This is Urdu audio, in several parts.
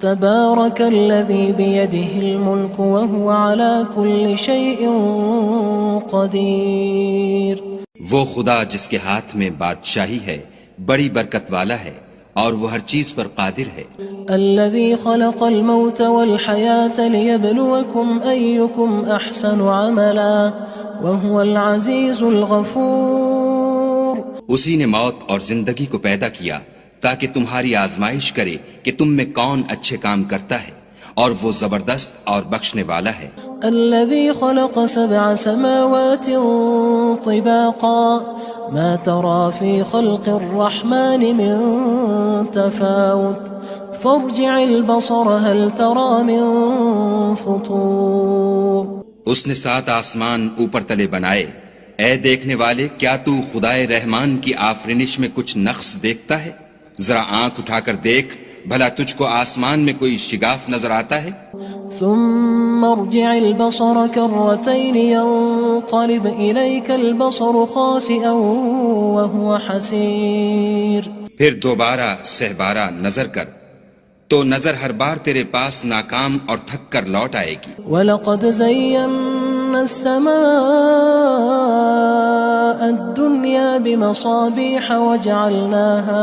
تبارك الذي بيده الملك وهو على كل شيء قدير. وہ خدا جس کے ہاتھ میں بادشاہی ہے بڑی برکت والا ہے اور وہ ہر چیز پر قادر ہے. الذي خلق الموت والحياة ليبلوكم أيكم أحسن عملا وهو العزيز الغفور. اسی نے موت اور زندگی کو پیدا کیا تاکہ تمہاری آزمائش کرے کہ تم میں کون اچھے کام کرتا ہے اور وہ زبردست اور بخشنے والا ہے. الذي خلق 7 سماوات طباقا ما ترى في خلق الرحمن من تفاوت فارجع البصر هل ترى من فطور. اس نے 7 آسمان اوپر تلے بنائے. اے دیکھنے والے کیا تو خدائے رحمان کی آفرینش میں کچھ نقص دیکھتا ہے؟ ذرا آنکھ اٹھا کر دیکھ بھلا تجھ کو آسمان میں کوئی شگاف نظر آتا ہے؟ ثم ارجع البصر كرتين ينقلب إليك البصر خاسئا وهو حسير. پھر دوبارہ سہبارہ نظر کر تو نظر ہر بار تیرے پاس ناکام اور تھک کر لوٹ آئے گی. وَلَقَدْ زَيَّنَّا السَّمَاءَ الدُّنْيَا بِمَصَابِيحَ وَجَعَلْنَاهَا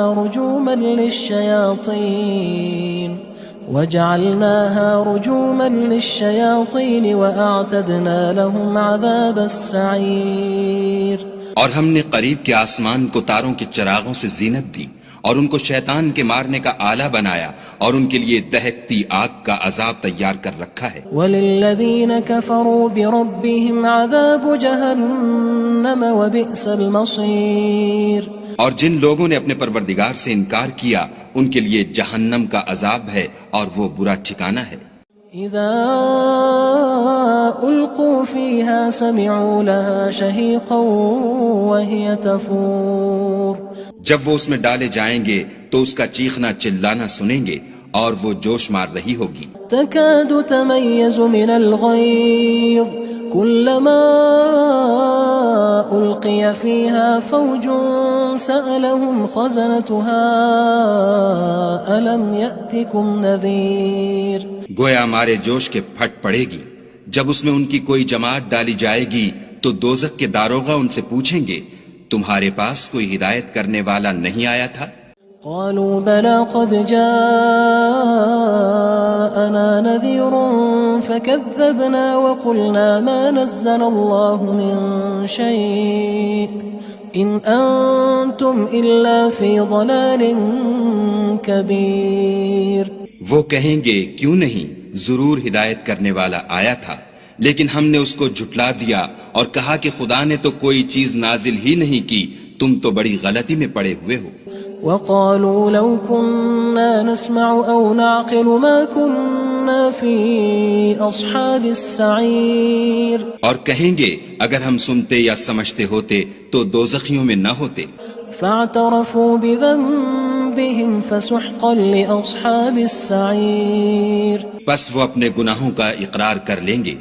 رُجُومًا لِلشَّيَاطِينِ وَأَعْتَدْنَا لَهُمْ عَذَابَ السَّعِيرِ. اور ہم نے قریب کے آسمان کو تاروں کے چراغوں سے زینت دی اور ان کو شیطان کے مارنے کا آلہ بنایا اور ان کے لیے دہکتی آگ کا عذاب تیار کر رکھا ہے. وَلِلَّذِينَ كَفَرُوا بِرَبِّهِمْ عَذَابُ جَهَنَّمَ وَبِئْسَ الْمَصِيرُ. اور جن لوگوں نے اپنے پروردگار سے انکار کیا ان کے لیے جہنم کا عذاب ہے اور وہ برا ٹھکانہ ہے. اذا القوا فيها سمعوا لها شهيقا وهي تفور. جب وہ اس میں ڈالے جائیں گے تو اس کا چیخنا چلانا سنیں گے اور وہ جوش مار رہی ہوگی. تكاد تميز من الغيظ كلما ألقي فيها فوج سألهم خزنتها ألم يأتكم نذير. گویا ہمارے جوش کے پھٹ پڑے گی جب اس میں ان کی کوئی جماعت ڈالی جائے گی تو دوزخ کے داروغہ ان سے پوچھیں گے تمہارے پاس کوئی ہدایت کرنے والا نہیں آیا تھا؟ قالوا بلى قد جاءنا نذير فكذبنا وقلنا ما نزل الله من شيء إن أنتم إلا في ضلال كبير. وہ کہیں گے کیوں نہیں ضرور ہدایت کرنے والا آیا تھا لیکن ہم نے اس کو جھٹلا دیا اور کہا کہ خدا نے تو کوئی چیز نازل ہی نہیں کی تم تو بڑی غلطی میں پڑے ہوئے ہو. وقالوا لو كنا نسمع أو نعقل ما كنا في أصحاب السعير. اور کہیں گے اگر ہم سنتے یا سمجھتے ہوتے تو دوزخیوں میں نہ ہوتے. فاعترفوا بذنبهم فسحقا لأصحاب السعير. پس وہ اپنے گناہوں کا اقرار کر لیں گے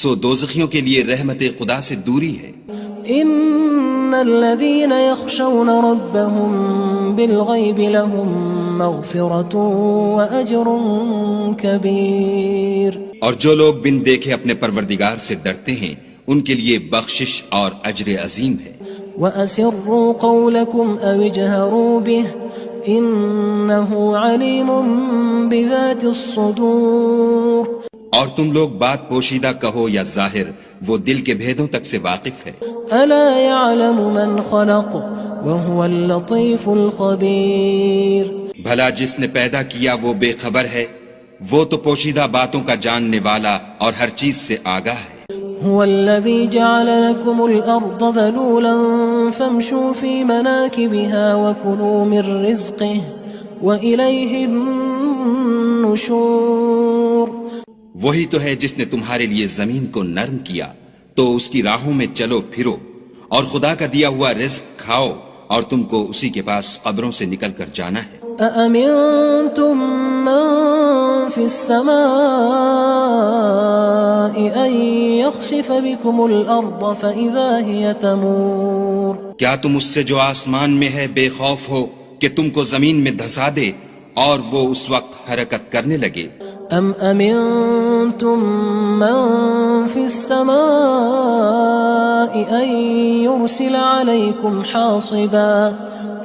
سو دوزخیوں کے لیے رحمت خدا سے دوری ہے. ان الذين يخشون ربهم بالغيب لهم مغفرة واجر كبير. اور جو لوگ بن دیکھے اپنے پروردگار سے ڈرتے ہیں ان کے لیے بخشش اور اجر عظیم ہے. وَأَسِرُّوا قَوْلَكُمْ أَوِ اجْهَرُوا بِهِ إِنَّهُ عَلِيمٌ بِذَاتِ الصُّدُورِ. اور تم لوگ بات پوشیدہ کہو یا ظاہر وہ دل کے بھیدوں تک سے واقف ہے. أَلَا يَعْلَمُ مَنْ خَلَقَ وَهُوَ اللَّطِيفُ الْخَبِيرُ. بھلا جس نے پیدا کیا وہ بے خبر ہے وہ تو پوشیدہ باتوں کا جاننے والا اور ہر چیز سے آگاہ ہے. هو الذي جعل لكم الأرض ذلولا فامشوا في مناكبها وكلوا من رزقه وإليه النشور. وہی تو ہے جس نے تمہارے لیے زمین کو نرم کیا تو اس کی راہوں میں چلو پھرو اور خدا کا دیا ہوا رزق کھاؤ اور تم کو اسی کے پاس قبروں سے نکل کر جانا ہے. أأمنتم من في السماء أن يخسف بكم الأرض فإذا هي تمور. کیا تم اس سے جو آسمان میں ہے بے خوف ہو کہ تم کو زمین میں دھسا دے اور وہ اس وقت حرکت کرنے لگے. ام امنتم من في السماء ان يرسل عليكم حاصبا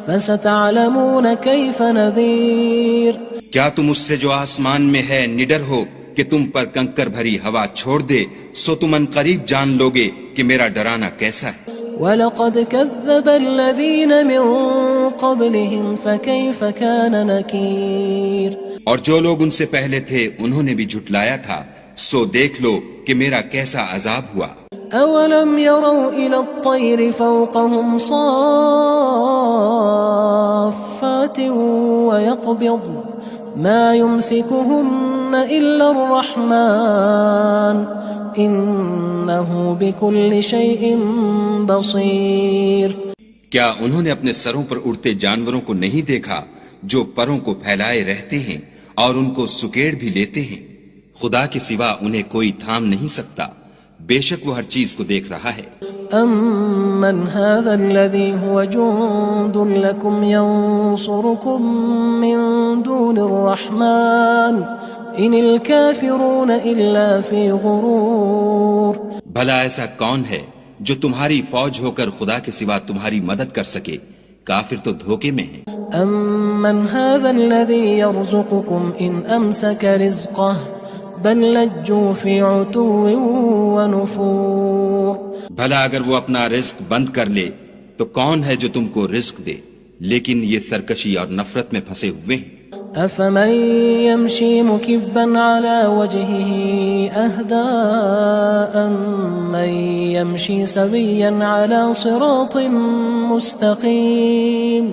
فستعلمون كيف نذير. کیا تم اس سے جو آسمان میں ہے نڈر ہو کہ تم پر کنکر بھری ہوا چھوڑ دے؟ سو تم ان قریب جان لوگے کہ میرا ڈرانا کیسا ہے. وَلَقَدْ كَذَّبَ الَّذِينَ مِن قَبْلِهِمْ فَكَيْفَ كَانَ نَكِيرٌ. اور جو لوگ ان سے پہلے تھے انہوں نے بھی جھٹلایا تھا، سو دیکھ لو کہ میرا کیسا عذاب ہوا. أَوَلَمْ يَرَوْا إِلَى الطَّيْرِ فَوْقَهُمْ صَافَّاتٍ وَيَقْبِضْنَ مَا يُمْسِكُهُنَّ إِلَّا الرَّحْمَنُ إِنَّهُ بِكُلِّ شَيْءٍ بَصِيرٌ. کیا انہوں نے اپنے سروں پر اڑتے جانوروں کو نہیں دیکھا جو پروں کو پھیلائے رہتے ہیں اور ان کو سکیڑ بھی لیتے ہیں؟ خدا کے سوا انہیں کوئی تھام نہیں سکتا، بے شک وہ ہر چیز کو دیکھ رہا ہے. أَمَّنْ هَذَا الَّذِي هُوَ جُندٌ لَكُمْ يَنصُرُكُم مِّن دُونِ الرَّحْمَنِ إِنِ الْكَافِرُونَ إِلَّا فِي غُرُورٍ. بھلا ایسا کون ہے جو تمہاری فوج ہو کر خدا کے سوا تمہاری مدد کر سکے؟ کافر تو دھوکے میں ہیں. أَمَّنْ هَذَا الَّذِي يَرْزُقُكُمْ إِنْ أَمْسَكَ رِزْقَهُ بَلْ لَجُّوا فِي عُتُوٍّ وَنُفُورٍ. بھلا اگر وہ اپنا رزق بند کر لے تو کون ہے جو تم کو رزق دے؟ لیکن یہ سرکشی اور نفرت میں پھنسے ہوئے ہیں. أَفَمَن يَمْشِي مُكِبًّا عَلَى وَجْهِهِ أَهْدَىٰ أَمَّن يَمْشِي سَوِيًّا عَلَى صِرَاطٍ مُّسْتَقِيمٍ.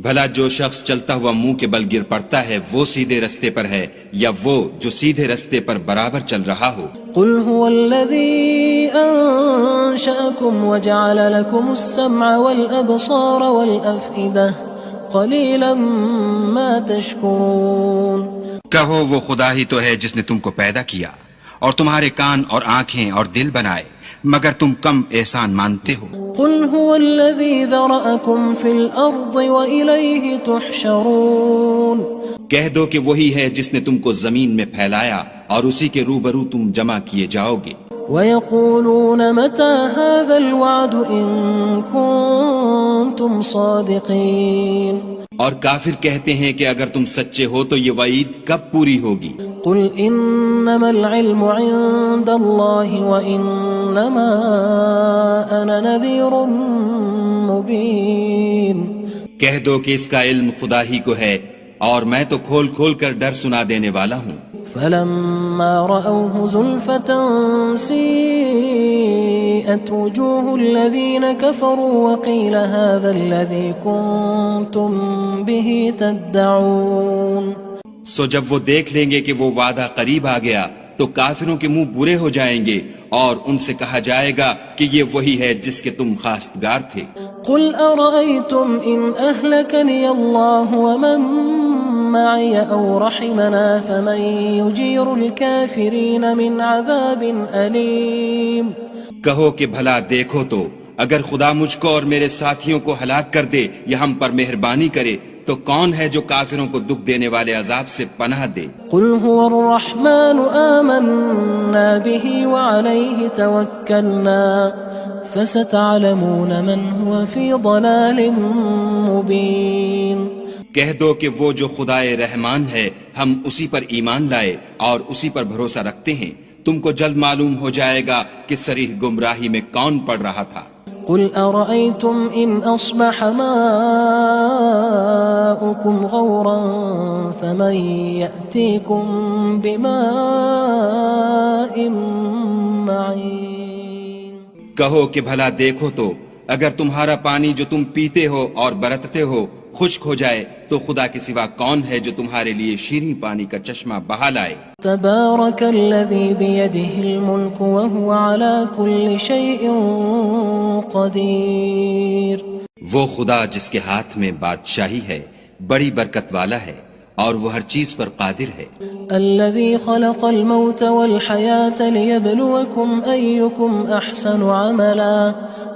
بھلا جو شخص چلتا ہوا منہ کے بل گر پڑتا ہے وہ سیدھے رستے پر ہے یا وہ جو سیدھے رستے پر برابر چل رہا ہو؟ قُلْ هُوَ الَّذِي أَنشَأَكُمْ وَجَعَلَ لَكُمُ السَّمْعَ وَالْأَبْصَارَ وَالْأَفْئِدَةَ قَلِيلًا مَا تَشْكُرُونَ. کہو وہ خدا ہی تو ہے جس نے تم کو پیدا کیا اور تمہارے کان اور آنکھیں اور دل بنائے، مگر تم کم احسان مانتے ہو. قُلْ هُوَ الَّذِي ذَرَأَكُمْ فِي الْأَرْضِ وَإِلَيْهِ تُحْشَرُونَ. کہہ دو کہ وہی ہے جس نے تم کو زمین میں پھیلایا اور اسی کے روبرو تم جمع کیے جاؤ گے. وَيَقُولُونَ مَتَى هَذَا الْوَعْدُ إِن كُنتُمْ صَادِقِينَ. اور کافر کہتے ہیں کہ اگر تم سچے ہو تو یہ وعید کب پوری ہوگی؟ قُلْ إِنَّمَا الْعِلْمُ عِندَ اللَّهِ وَإِنَّمَا أَنَا نَذِيرٌ مُّبِينٌ. کہہ دو کہ اس کا علم خدا ہی کو ہے اور میں تو کھول کھول کر ڈر سنا دینے والا ہوں. فَلَمَّا رَأَوْهُ زُلْفَةً سِيئَتْ وُجُوهُ الَّذِينَ كَفَرُوا وَقِيلَ هَذَا الَّذِي كُنتُم بِهِ تَدَّعُونَ. سو جب وہ دیکھ لیں گے کہ وہ وعدہ قریب آ گیا تو کافروں کے منہ برے ہو جائیں گے اور ان سے کہا جائے گا کہ یہ وہی ہے جس کے تم خواستگار تھے. قُلْ أَرَأَيْتُمْ إِنْ أَهْلَكَنِيَ اللَّهُ وَمَن مَّعِيَ أَوْ رَحِمَنَا فَمَن يُجِيرُ الْكَافِرِينَ مِنْ عَذَابٍ أَلِيمٍ. کہو کہ بھلا دیکھو تو اگر خدا مجھ کو اور میرے ساتھیوں کو ہلاک کر دے یا ہم پر مہربانی کرے تو کون ہے جو کافروں کو دکھ دینے والے عذاب سے پناہ دے؟ قُلْ هُوَ الرَّحْمَنُ آمَنَّا بِهِ وَعَلَيْهِ تَوَكَّلْنَا فَسَتَعْلَمُونَ مَنْ هُوَ فِي ضَلَالٍ مُّبِينٍ. کہہ دو کہ وہ جو خدائے رحمان ہے ہم اسی پر ایمان لائے اور اسی پر بھروسہ رکھتے ہیں، تم کو جلد معلوم ہو جائے گا کہ صریح گمراہی میں کون پڑ رہا تھا. قُلْ أَرَأَيْتُمْ إِنْ أَصْبَحَ مَاؤُكُمْ غَوْرًا فَمَن يَأْتِيكُم بِمَاءٍ مَّعِينٍ. کہو کہ بھلا دیکھو تو اگر تمہارا پانی جو تم پیتے ہو اور برتتے ہو خشک ہو جائے تو خدا کے سوا کون ہے جو تمہارے لیے شیریں پانی کا چشمہ بہا لائے؟ تبارک الذی بیدہ الملک وہو علی کل شیء قدیر. وہ خدا جس کے ہاتھ میں بادشاہی ہے بڑی برکت والا ہے اور وہ ہر چیز پر قادر ہے. الذي خلق الموت والحياة ليبلوكم أيكم أحسن عملا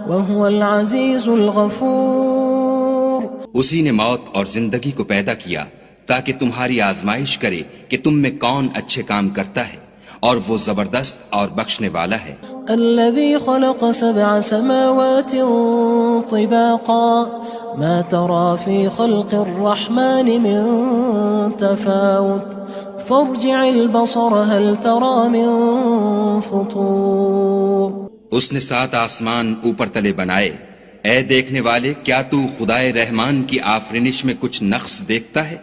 وهو العزيز الغفور. اسی نے موت اور زندگی کو پیدا کیا تاکہ تمہاری آزمائش کرے کہ تم میں کون اچھے کام کرتا ہے، اور وہ زبردست اور بخشنے والا ہے۔ الذي خلق 7 سماوات طباقا ما ترى في خلق الرحمن من تفاوت فارجع البصر هل ترى من فطور۔ اس نے 7 آسمان اوپر تلے بنائے، اے دیکھنے والے کیا تو خدائے رحمان کی آفرینش میں کچھ نقص دیکھتا ہے؟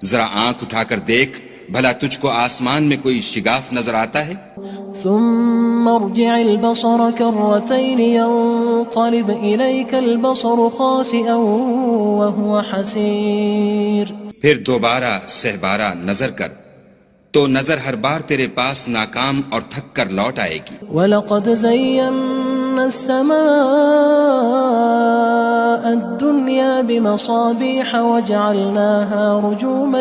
ذرا آنکھ اٹھا کر دیکھ، بھلا تجھ کو آسمان میں کوئی شگاف نظر آتا ہے؟ ثم ارجع البصر كرتين ينقلب إليك البصر خاسئا وهو حسير۔ پھر دوبارہ سہبارہ نظر کر تو نظر ہر بار تیرے پاس ناکام اور تھک کر لوٹ آئے گی۔ وَلَقَدْ زَيَّنَّا السَّمَاءَ الدُّنْيَا بِمَصَابِيحَ وَجَعَلْنَاهَا رُجُومًا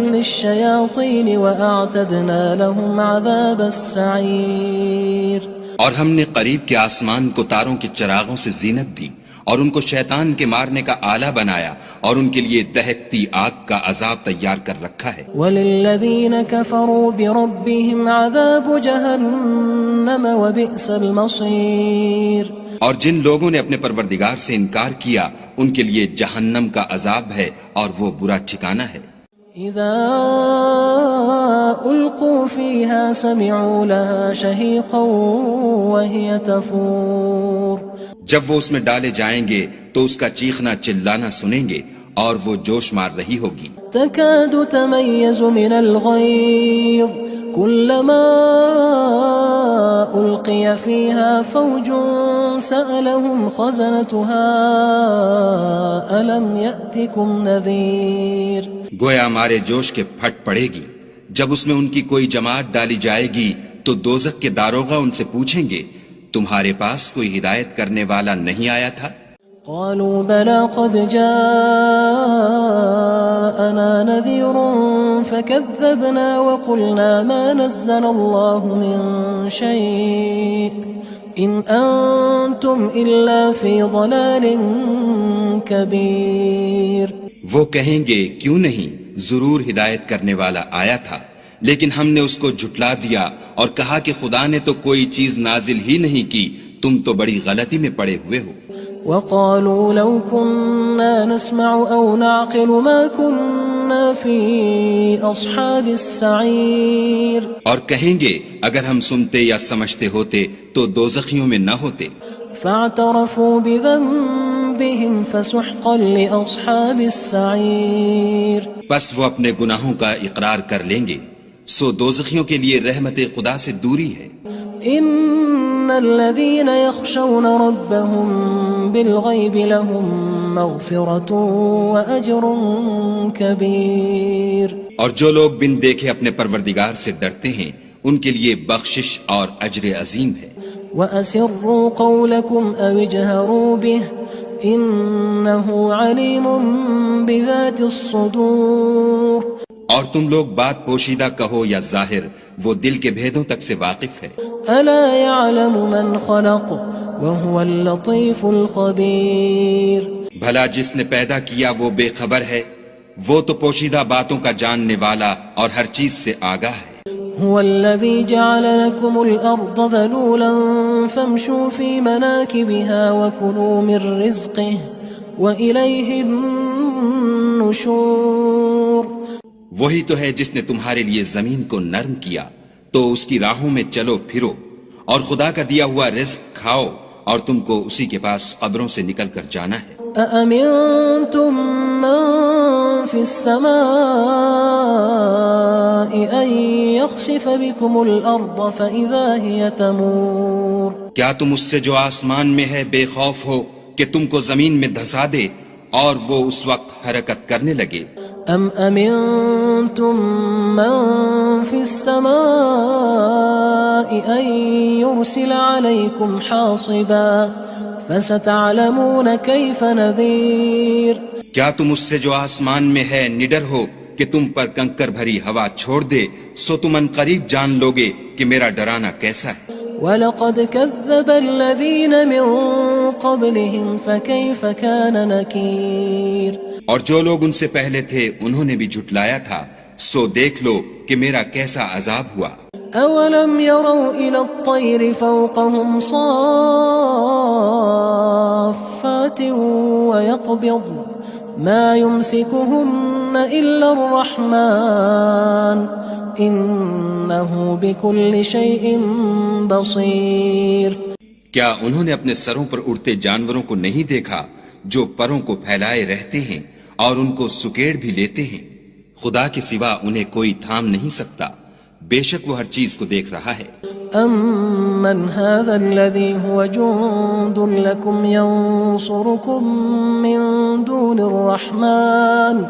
لِلشَّيَاطِينِ وَأَعْتَدْنَا لَهُمْ عَذَابَ السَّعِيرِ۔ اور ہم نے قریب کے آسمان کو تاروں کے چراغوں سے زینت دی، اور ان کو شیطان کے مارنے کا آلہ بنایا، اور ان کے لیے دہکتی آگ کا عذاب تیار کر رکھا ہے۔ وَلِلَّذِينَ كَفَرُوا بِرَبِّهِمْ عَذَابُ جَهَنَّمَ وَبِئْسَ الْمَصِيرُ۔ اور جن لوگوں نے اپنے پروردگار سے انکار کیا ان کے لیے جہنم کا عذاب ہے، اور وہ برا ٹھکانہ ہے۔ اذا القوا فيها سمعوا لها شهيقا وهي تفور۔ جب وہ اس میں ڈالے جائیں گے تو اس کا چیخنا چلانا سنیں گے، اور وہ جوش مار رہی ہوگی۔ تكاد تميز من الغيظ كلما ألقي فيها فوج سألهم خزنتها ألم يأتكم نذير۔ گویا مارے جوش کے پھٹ پڑے گی، جب اس میں ان کی کوئی جماعت ڈالی جائے گی تو دوزخ کے داروغہ ان سے پوچھیں گے تمہارے پاس کوئی ہدایت کرنے والا نہیں آیا تھا؟ قالوا بلى قد جاءنا نذير فكذبنا وقلنا ما نزل الله من شيء إن أنتم إلا في ضلال كبير۔ وہ کہیں گے کیوں نہیں، ضرور ہدایت کرنے والا آیا تھا، لیکن ہم نے اس کو جھٹلا دیا اور کہا کہ خدا نے تو کوئی چیز نازل ہی نہیں کی، تم تو بڑی غلطی میں پڑے ہوئے ہو۔ وقالوا لو كنا نسمع أو نعقل ما كنا في أصحاب السعير۔ اور کہیں گے اگر ہم سنتے یا سمجھتے ہوتے تو دوزخیوں میں نہ ہوتے۔ فاعترفوا بذنبهم فسحقا لأصحاب السعير۔ پس وہ اپنے گناہوں کا اقرار کر لیں گے، سو دوزخیوں کے لیے رحمت خدا سے دوری ہے۔ ان الذين يخشون ربهم بالغيب لهم مغفرة واجر كبير۔ اور جو لوگ بن دیکھے اپنے پروردگار سے ڈرتے ہیں ان کے لیے بخشش اور اجر عظیم ہے۔ وَأَسِرُّوا قَوْلَكُمْ أَوِ اجْهَرُوا بِهِ إِنَّهُ عَلِيمٌ بِذَاتِ الصُّدُورِ۔ اور تم لوگ بات پوشیدہ کہو یا ظاہر، وہ دل کے بھیدوں تک سے واقف ہے۔ أَلَا يَعْلَمُ مَنْ خَلَقَ وَهُوَ اللَّطِيفُ الْخَبِيرُ۔ بھلا جس نے پیدا کیا وہ بے خبر ہے، وہ تو پوشیدہ باتوں کا جاننے والا اور ہر چیز سے آگاہ ہے۔ هو الذي جعل لكم الأرض ذلولا فامشوا في مناكبها وكلوا من رزقه وإليه النشور۔ وہی تو ہے جس نے تمہارے لیے زمین کو نرم کیا، تو اس کی راہوں میں چلو پھرو، اور خدا کا دیا ہوا رزق کھاؤ، اور تم کو اسی کے پاس قبروں سے نکل کر جانا ہے۔ أأمنتم من في السماء أن يخسف بكم الأرض فإذا هي تمور۔ کیا تم اس سے جو آسمان میں ہے بے خوف ہو کہ تم کو زمین میں دھسا دے اور وہ اس وقت حرکت کرنے لگے؟ أم أمنتم من في السماء أن يرسل عليكم حاصبا فستعلمون كيف نذير۔ کیا تم اس سے جو آسمان میں ہے نڈر ہو کہ تم پر کنکر بھری ہوا چھوڑ دے، سو تم ان قریب جان لوگے کہ میرا ڈرانا کیسا ہے۔ وَلَقَدْ كَذَّبَ الَّذِينَ مِن قبلهم فكيف كان نكير اور جو لوگ ان سے پہلے تھے انہوں نے بھی جھٹلایا تھا، سو دیکھ لو کہ میرا کیسا عذاب ہوا۔ أولم يروا إلى الطير فوقهم صافات ويقبض ما يمسكهن إلا الرحمن إنه بكل شيء بصير۔ کیا انہوں نے اپنے سروں پر اڑتے جانوروں کو نہیں دیکھا جو پروں کو پھیلائے رہتے ہیں اور ان کو سکیڑ بھی لیتے ہیں؟ خدا کے سوا انہیں کوئی تھام نہیں سکتا، بے شک وہ ہر چیز کو دیکھ رہا ہے۔ أَمَّنْ هَذَا الَّذِي هُوَ جُندٌ لَكُمْ يَنصُرُكُم مِّن دُونِ الرَّحْمَٰنِ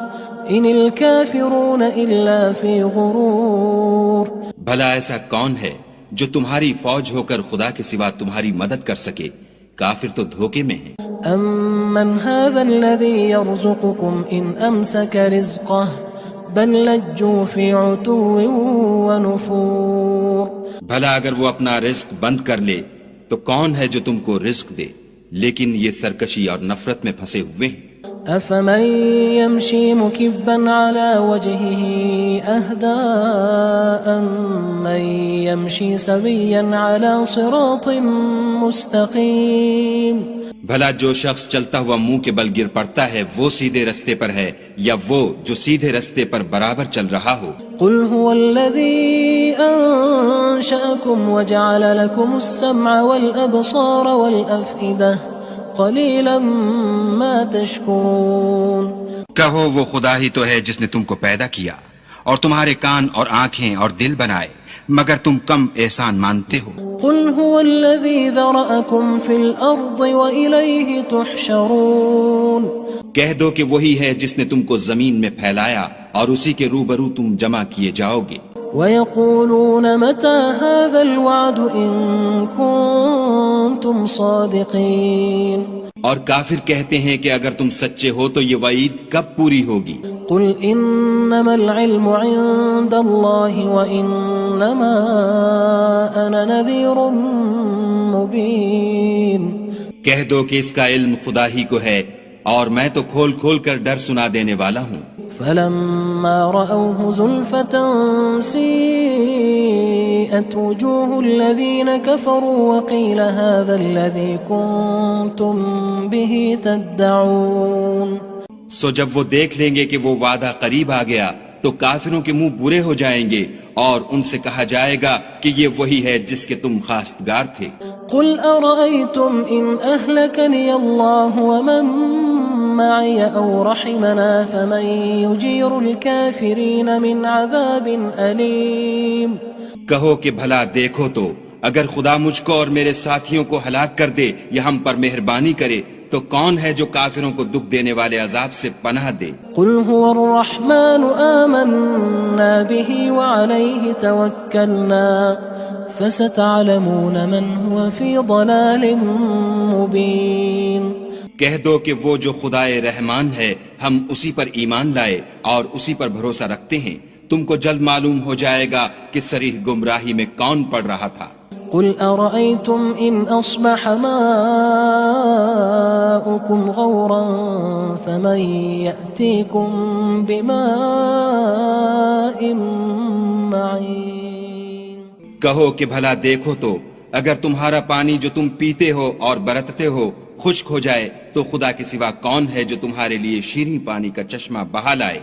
إِنِ الْكَافِرُونَ إِلَّا فِي غُرُورٍ۔ بھلا ایسا کون ہے جو تمہاری فوج ہو کر خدا کے سوا تمہاری مدد کر سکے؟ کافر تو دھوکے میں ہیں۔ أَمَّنْ هَذَا الَّذِي يَرْزُقُكُمْ إِنْ أَمْسَكَ رِزْقَهُ بل لجوا فی عتو ونفور۔ بھلا اگر وہ اپنا رزق بند کر لے تو کون ہے جو تم کو رزق دے، لیکن یہ سرکشی اور نفرت میں پھنسے ہوئے ہیں۔ افمن يمشي مكبا على وجهه اهدى أمن يمشي سويا على صراط مستقيم۔ بھلا جو شخص چلتا ہوا منہ کے بل گر پڑتا ہے وہ سیدھے رستے پر ہے یا وہ جو سیدھے رستے پر برابر چل رہا ہو؟ قل هو الذي أنشأكم وجعل لكم السمع والأبصار والأفئدة قلیلا ما تشکرون۔ کہو وہ خدا ہی تو ہے جس نے تم کو پیدا کیا اور تمہارے کان اور آنکھیں اور دل بنائے، مگر تم کم احسان مانتے ہو۔ قل هو الذي ذرأكم في الأرض وإليه تحشرون۔ کہہ دو کہ وہی ہے جس نے تم کو زمین میں پھیلایا اور اسی کے روبرو تم جمع کیے جاؤ گے۔ وَيَقُولُونَ مَتَى هَذَا الْوَعْدُ إِن كُنتُمْ صَادِقِينَ۔ اور کافر کہتے ہیں کہ اگر تم سچے ہو تو یہ وعید کب پوری ہوگی؟ قُلْ إِنَّمَا الْعِلْمُ عِندَ اللَّهِ وَإِنَّمَا أَنَا نَذِيرٌ مُبِينٌ۔ کہہ دو کہ اس کا علم خدا ہی کو ہے اور میں تو کھول کھول کر ڈر سنا دینے والا ہوں۔ فلما رأوه زلفة سيئت وجوه الذين كفروا وقيل هذا الذي كنتم به تدعون۔ سو جب وہ دیکھ لیں گے کہ وہ وعدہ قریب آ گیا تو کافروں کے منہ برے ہو جائیں گے اور ان سے کہا جائے گا کہ یہ وہی ہے جس کے تم خواستگار تھے۔ قل أرأيتم إن أهلكني الله ومن معي أو رحمنا فمن يجير الكافرين من عذاب أليم۔ کہو کہ بھلا دیکھو تو اگر خدا مجھ کو اور میرے ساتھیوں کو ہلاک کر دے یا ہم پر مہربانی کرے تو کون ہے جو کافروں کو دکھ دینے والے عذاب سے پناہ دے؟ قل هو الرحمن آمنا به وعليه توكلنا فستعلمون من هو في ضلال مبين۔ کہہ دو کہ وہ جو خدائے رحمان ہے ہم اسی پر ایمان لائے اور اسی پر بھروسہ رکھتے ہیں، تم کو جلد معلوم ہو جائے گا کہ صریح گمراہی میں کون پڑ رہا تھا۔ قل أرأيتم إن أصبح ماؤكم غورا فمن يأتيكم بماء معين۔ کہو کہ بھلا دیکھو تو اگر تمہارا پانی جو تم پیتے ہو اور برتتے ہو خشک ہو جائے تو خدا کے سوا کون ہے جو تمہارے لیے شیریں پانی کا چشمہ بہا لائے؟